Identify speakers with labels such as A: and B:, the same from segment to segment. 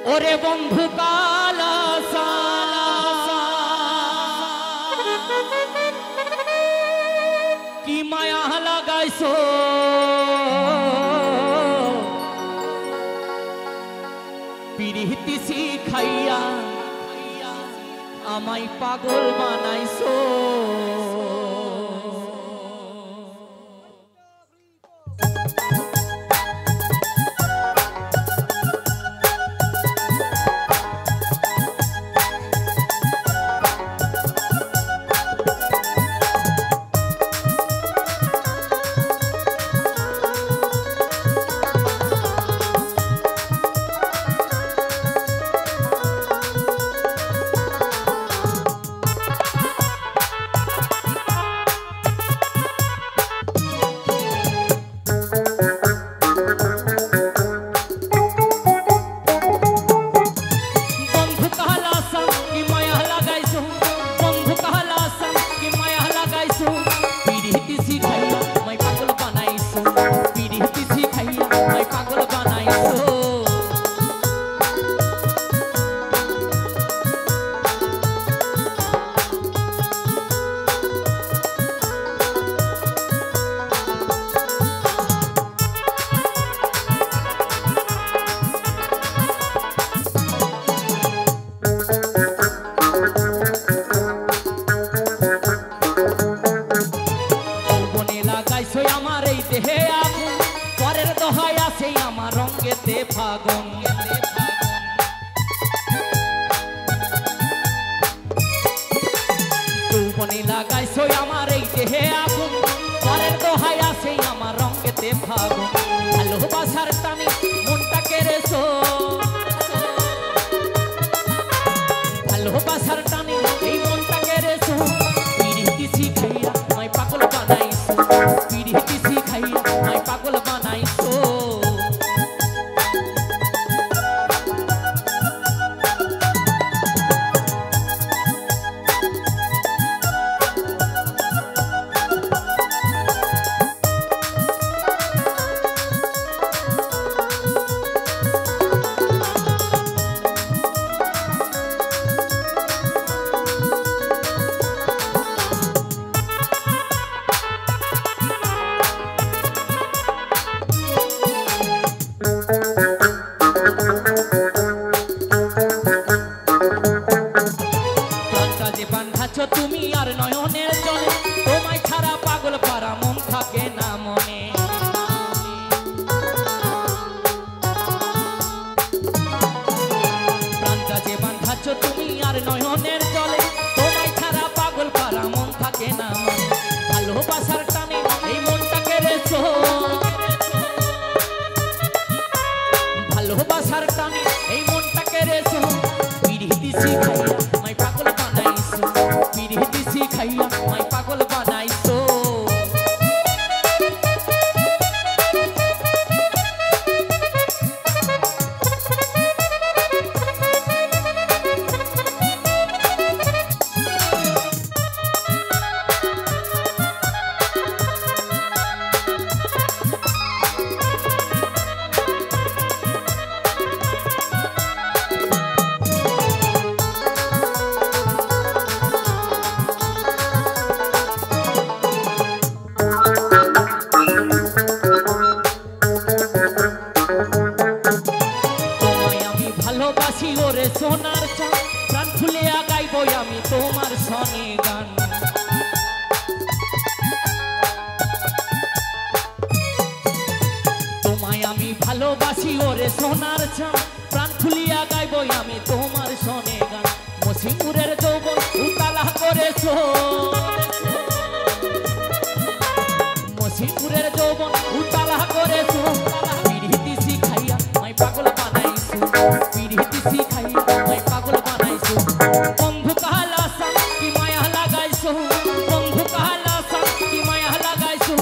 A: ওরে বন্ধু কালাসা কি মায়া লাগাইছো পিরিতি শিখাইয়া আমায় পাগল বানাইছো ফাগুন যৌবনে লাগাইছো আমার এই দেহে আগুন পরের দোহাই আছে আমার রঙেতে ফাগুন ভালোবাসার টানে মনটা কেড়েছো ভালোবাসার টানে এই মনটা কেড়েছো পিরিতি শিখাইয়া আমায় পাগল বানাইছো পিরিতি শিখাইয়া আমায় পাগল বানাইছো তুমি আর নয়নের জলে তোমায় ছাড়া পাগল পারা মন থাকে না মনে প্রাণটা যে বাঁধাচ্ছ তুমি আর নয়নের জলে তোমায় ছাড়া পাগল পারা মন থাকে না মনে ভালোবাসার টানে এই মনটা কেড়েছো ভালোবাসার টানে এই মনটা কেড়েছো পিরিতি শিখাইয়া আমায় পাগল বানাইছো পিরিতি শিখাইয়া আমায় পাগল বানাইছো ভালোবাসি ওরে সোনার চাঁদ প্রাণ খুলে গাইবো আমি তোমার সনে গান তোমায় আমি ভালোবাসি ওরে সোনার চাঁদ প্রাণ খুলিয়া গাইবো আমি তোমার সনে গান মসিপুরের যৌবন উতালা করেছো মসিপুরের যৌবন উতালা করেছো পিরিতি শিখাইয়া আমায় পাগল বানাইছো পিরিতি শিখাইয়া আমায় পাগল বানাইছো বন্ধু কালাসা কি মায়া লাগাইছো বন্ধু কালাসা কি মায়া লাগাইছো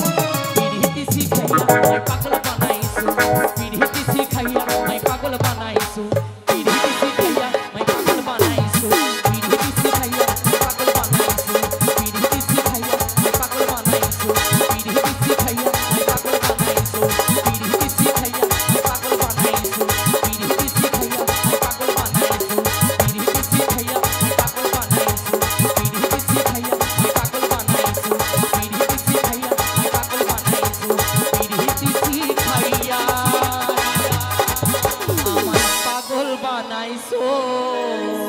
A: পিরিতি শিখাইয়া আমায় পাগল বানাইছো পিরিতি শিখাইয়া আমায় পাগল বানাইছো পিরিতি শিখাইয়া আমায় পাগল বানাইছো পিরিতি শিখাইয়া আমায় পাগল বানাইছো পিরিতি শিখাইয়া আমায় পাগল বানাইছো পিরিতি শিখাইয়া আমায় পাগল বানাইছো পিরিতি শিখাইয়া আমায় পাগল বানাইছো পিরিতি শিখাইয়া বানাইছো